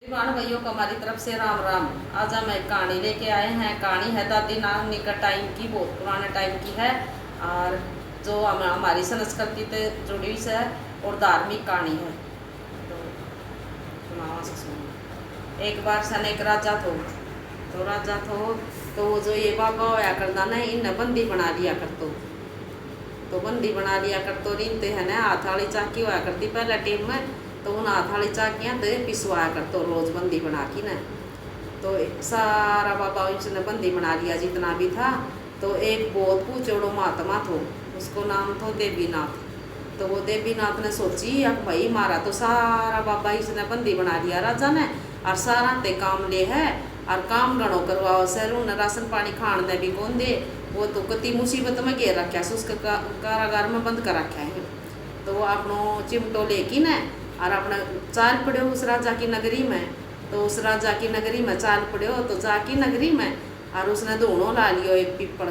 किसान भाइयों को हमारी तरफ से राम राम। आज हम एक कहानी लेके आए हैं। कहानी है दादी नानी का टाइम की, बहुत पुराने टाइम की है और जो हमारी संस्कृति से जुड़ी हुई है और धार्मिक कहानी है। तो सुना। एक बार सन एक राजा थो तो वो जो ये बाबा होया करता ना, इन बंदी बना लिया करतो। तो बंदी बना लिया करतो रीनते है ना, हाथ वाली चाकी होया करती पहले टीम में। तो उन हाथ वाली चाकियाँ तो पिसवाया करतो रोज बंदी बना की ना। तो सारा बाबा उसने बंदी बना लिया जितना भी था। तो एक बहुत पूछोड़ो महात्मा थो, उसको नाम था देवीनाथ। तो वो देवीनाथ ने सोची अब भाई मारा तो सारा बाबा इसने बंदी बना लिया राजा ने, और सारा ते काम ले है और काम गणों करवाओ सर, उन्हें राशन पानी खान ने भी कौन दे। वो तो कति मुसीबत में घेर रखा है, उसके कारागार में बंद कर रखा है। तो वो अपनो चिमटो लेकी न और अपना चाल पड़े उस राजा की नगरी में। तो उस राजा की नगरी में चाल पड़े तो जाकी नगरी में, और उसने दोनों ला लियो एक पीपल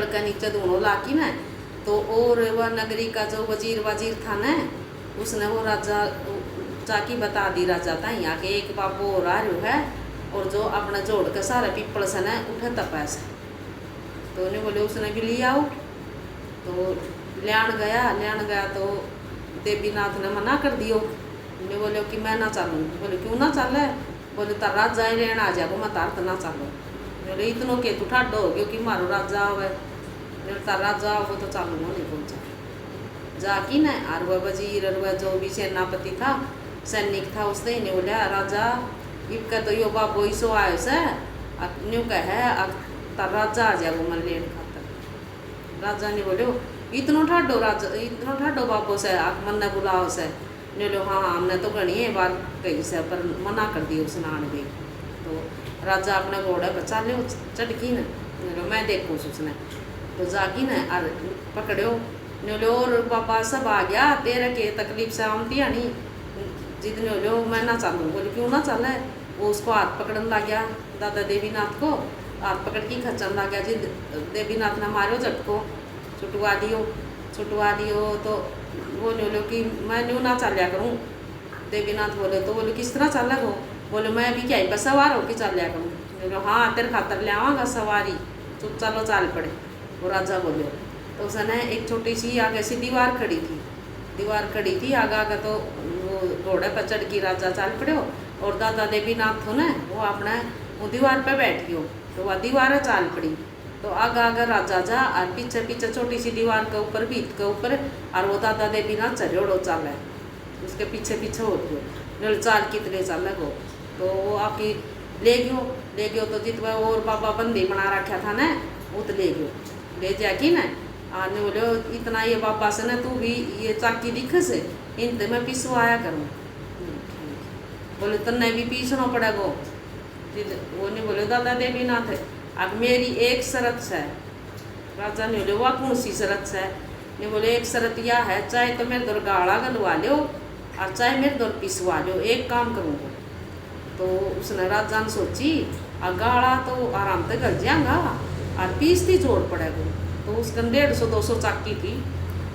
का नीचे दोनों ला की न। तो और वह नगरी का जो वजीर था न, उसने वो राजा जाकी बता दी राजा था यहाँ के एक बाबू और आ रहा है, और जो अपना जोड़ के सारे पीपल से न उठे तपैस। तो उन्हें बोले उसने भी लिया आओ। तो लियान गया तो देवीनाथ ने मना कर दियो। उन्हें बोले कि मैं ना चलूँ। बोले क्यों ना चले। बोले तार राजा ही लेना आ जाएगा, मैं तार तो ना चलो। बोले इतनों के तू ठाडो हो गयो कि मारो राजा हो, तार राजा हो तो चालू नहीं पहुँचा जाकी न। और वह वजीर और वह जो भी सेनापति था, सैनिक था, उसने इन्हें बोलिया राजा इनका तो यो बाबो इसो आयो से न्यू कहे तार राजा आ जाएगा मन लेन खातर। राजा ने बोले इतनो ठाडो बाबो से आप मन ने बुलाओ से। ने लो हाँ हमने तो घनी बार कही से पर मना कर दियो उसने आने दे। तो राजा अपने घोड़े पर चाले चढ़की न, मैं देखूँ उसने। तो जागी न और पकड़ो ने लो और बाबा सब आ गया तेरे के तकलीफ से आमती आनी जितने लो मैं ना चालूँ। बोले क्यों ना चले। वो उसको हाथ पकड़न लग गया, दादा देवीनाथ को हाथ पकड़ के खचन लग गया। जिद देवीनाथ ने मारो झटको छुटवा दियो। तो वो बोलो कि मैं न्यू ना चलिया करूँ। देवीनाथ बोले तो बोले किस तरह चल गो। बोले मैं भी क्या ही बस सवार होकर चलिया करूँ। बोलो हाँ तेरे खातर ले आवागा सवारी, चुप चलो चाल पड़े। वो राजा बोले। तो उसने एक छोटी सी आगे सी दीवार खड़ी थी आगे तो वो घोड़े पर चढ़ की राजा चाल पड़े। और दादा देवीनाथ हो न वो अपने वो दीवार पर बैठ गयो। तो वह दीवार चाल पड़ी। तो आगा राजा जा और पीछे छोटी सी दीवार के ऊपर भीत के ऊपर, और वो दादा देवीनाथ चढ़ो चाल है उसके पीछे हो गयो। चाल कितने चाल गो। तो वो आपकी ले गयो तो जितवा और बाबा बंदी बना रखा था न, वो तो ले जा कि न। आने बोले इतना ये बाबा से न तू भी ये चाकी दिख से इन मैं पिसवाया करूँ। बोले तन्ने भी पीसना पड़ेगो। वो नहीं बोले दादा देवीनाथ अब मेरी एक शरत है। राजा ने बोले वह कौन सी शरत है। ने बोले एक शरत यह है चाहे तो मेरे दौर गाड़ा गलवा लो और चाहे मेरे दौर पिसवा लो, एक काम करूँगा। तो उसने राजा ने सोची गाड़ा तो आराम से गल जाएगा और पीसती जोड़ पड़ेगा। तो उसका 150-200 चाकी थी।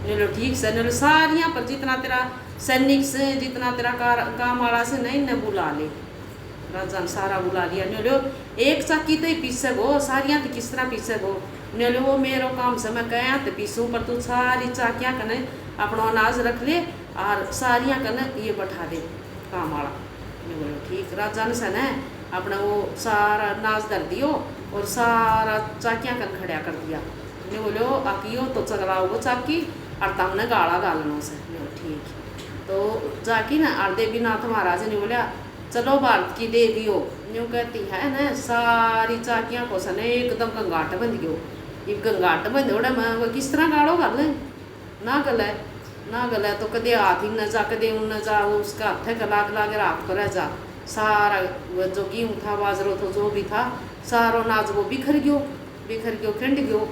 ने लो ठीक से, ने सारियाँ पर जितना तेरा सैनिक से जितना तेरा काम वाला से नहीं ने बुला ले। राजा ने सारा बुला लिया। ने लो एक चाकी तो ही पीसे गो, सारियाँ तो किस तरह पीसे गो। ने लो वो मेरो काम से मैं कह तो पीसूँ, पर तू सारी चाकियाँ कने अपना अनाज रख ले और सारियाँ कने ये बैठा दे काम वाला। ने बोलो ठीक। राजा ने सन अपना वो सारा अनाज धर दियो और सारा चाकियाँ कन खड़ा कर दिया। ने बोलो आकियो तो चलाओ चाकी और तमने गाड़ा गालनों से। ठीक। तो जाकी ना और देवीनाथ महाराज ने बोला चलो भारत की देवी हो। यूँ कहती है न सारी चाकियाँ को सन एकदम गंगाट बंद गयो। ये गंगाट बंद ओढ़े मैं वो किस तरह गाड़ो गल ना गले तो कदे हाथ ही न जा कदे उन न जा, वो उसका हाथ गला के रात पर जा। सारा जो गेहूँ था बाजरो था जो भी था सारो नाज वो बिखर गयो खिंड गयो।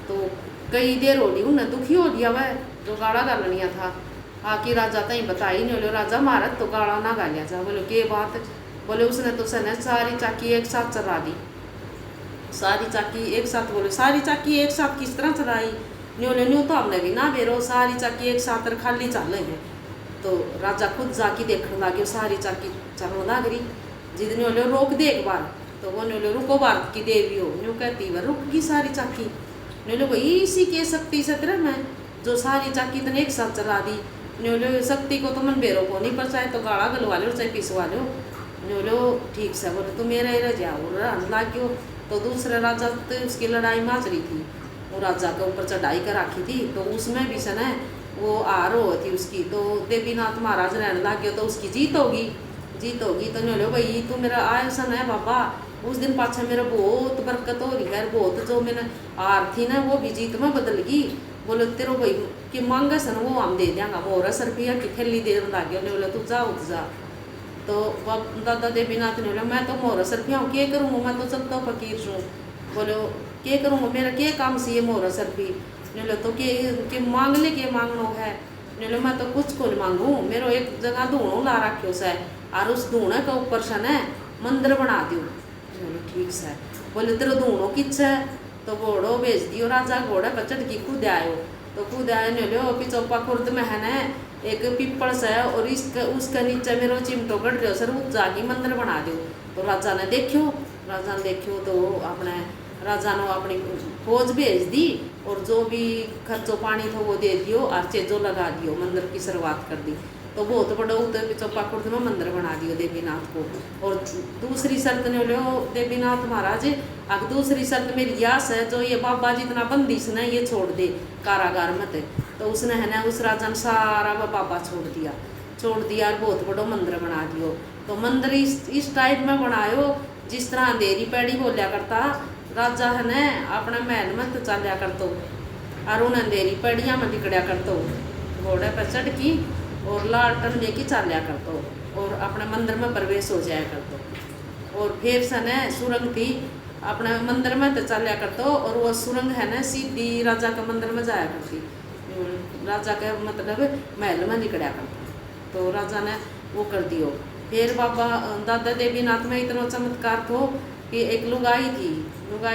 तो कई देर हो ली उन्हें दुखी हो लिया वह जो गाड़ा गालनिया था। आके राजा तई बताई नहीं। बोले राजा महाराज तो गाड़ा ना गालिया जा। बोले के बात। बोले उसने तो सने सारी चाकी एक साथ चला दी। सारी चाकी एक साथ। बोले सारी चाकी एक साथ किस तरह चलाई। न्यू तो हमने भी ना बेरो सारी चाकी एक साथ खाली चल हैं। तो राजा खुद जाके देखने लगे सारी चाकी चलने लग रही। जितने बोले रोक दे एक बार, तो वो बोले रुको भारत की देवी हो, यूँ कहती वह रुक गई सारी चाकी। बोले भाई इसी के शक्ति से तेरा मैं जो सारी चाकी तने एक साथ चला दी। बोले शक्ति को तो मन बेरों को नहीं, पर चाहे तो गाड़ा गलवा लो चाहे पिसवा लो। बोलो ठीक से, बोले तो मेरा ही जाओ लाग गयो। तो दूसरे राजा तो उसकी लड़ाई माच रही थी, वो राजा के ऊपर चढ़ाई कर रखी थी, तो उसमें भी सन है वो आर हो थी उसकी। तो देवीनाथ महाराज रहने लग गए तो उसकी जीत होगी। तो बोले भाई तू मेरा आय सन है बाबा, उस दिन पाछा मेरा बहुत बरकत हो रही है, बहुत जो मैंने आर थी ना वो भी जीत में बदल गई। बोले तेरो भाई कि मांगे सन वो हम दे देंगे, मोर 10 रुपया की थैली देने लग गया। बोले तू जा उठ जा। तो दादा देवीनाथ ने बोला मैं तो मोर 10 रुपया हूँ, क्या करूँगा, मैं तो चलता फकीर हूँ। बोलो क्या करूँगा, मेरा क्या काम से ये मोर 10 रुपये। बोले तो के मांग ले, के मांगनो है। बोले मैं तो कुछ को मांगू, मेरा एक जगह धूणो ला रखो से, और उस धूणे के ऊपर से न मंदिर बना दियो। बोलो ठीक से। बोले तेरा धूणो किच है, तो घोड़ो भेज दियो। राजा घोड़े पर चढ़ की कूद आयो। तो कूद आए ने लो पिचौपा खुर्द में है न एक पीपल से, और इसके उसके नीचे मेरो चिमटो गढ़ रहो सर, उस जाके मंदिर बना दो। तो राजा ने देखो तो अपने राजा ने अपनी फौज भेज दी, और जो भी खर्चो पानी था वो दे दियो, और चेजो लगा दियो, मंदिर की शुरुआत कर दी। तो बहुत बड़ा उतर पिचौपा खुर्द में मंदिर बना दियो देवीनाथ को। और दूसरी शर्त ने लो देवीनाथ महाराज, अब दूसरी शर्त मेरी यास है, जो ये बाबा जितना बंदिश ने ये छोड़ दे कारागार में थे। तो उसने है ना उस राजा ने सारा वो बाबा छोड़ दिया और बहुत बड़ा मंदिर बना दियो। तो मंदिर इस टाइप में बनायो जिस तरह अंधेरी पैड़ी बोलिया करता राजा है न अपने महल में तो चलिया करतो, और उन अंधेरी पैड़ियाँ में निकलिया करतो, घोड़े पर चढ़ की और लालटन लेके चलिया करतो, और अपने मंदिर में प्रवेश हो जाया करतो। और फिर से न सुरंग थी अपने मंदिर में तो चलिया करतो, और वह सुरंग है न सीधी राजा के मंदिर में जाया करती, राजा के मतलब महल में निकलिया करता। तो राजा ने वो कर दियो। फिर बाबा दादा देवीनाथ में इतना चमत्कार थो कि एक लुगाई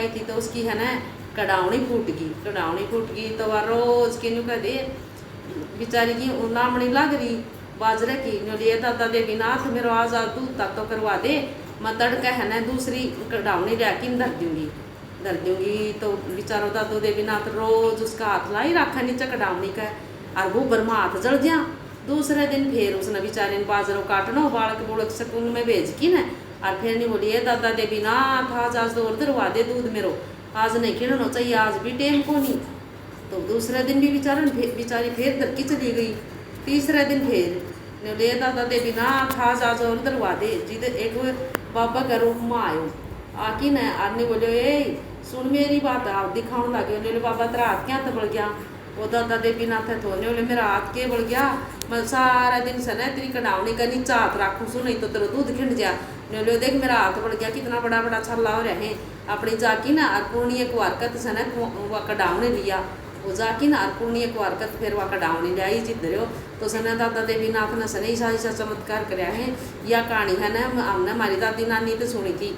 थी तो उसकी है ना कड़ावनी फूट गई। तो वह रोज के न्यू कह दे बेचारी की नामनी लग रही बाजरे की, लिए दादा देवीनाथ मेरा आजाद दूध तक तो करवा दे, मैं तड़का है ना दूसरी कड़ावनी लेके धर दूंगी। तो बेचारो दादो देवीनाथ रोज उसका हाथ लाई रखा नीचे कड़ावनी का, और वो बर्मा हाथ जल गया। दूसरे दिन फिर उसने बेचारे ने बाजरों काटना बालक बुड़क सकून में भेज की न, और फिर नहीं बोलिए दादा देवीनाथ आज तो और दरवा दे दूध मेरो, आज नहीं खिलना चाहिए, आज भी टेम को नहीं। तो दूसरे दिन भी बेचारी फिर दरकी चली गई। तीसरे दिन फिर ले दादा देवीनाथ आज और दरवा दे, जिद एक बाबा का रूप में आयो आकी न, आने बोले ए सुन मेरी बात, आप दिखाने लगे। बोले बाबा तेरा हाथ क्या बढ़ गया। वो दादा देवीनाथ है थोने बोले मेरा हाथ के बढ़ गया, मैं सारा दिन से न तेरी कड़ावनी का नीचा हाथ रखूँ सु, नहीं तो तेरा दूध खिंड जा। बोले देख मेरा हाथ बढ़ गया, कितना बड़ा बड़ा छल्ला हो रहे अपनी जाकी ना, और पूर्णिय को हरकत से न वह कड़ावने लिया, वो जाकी ना और पूर्णिय को हरकत फिर वह कड़ावने लिया ही जिद रहे हो। तो सने दादा देवीनाथ ने सने ऐसा चमत्कार कराया है। यह कहानी है ना हमने हमारी दादी नानी तो सुनी थी।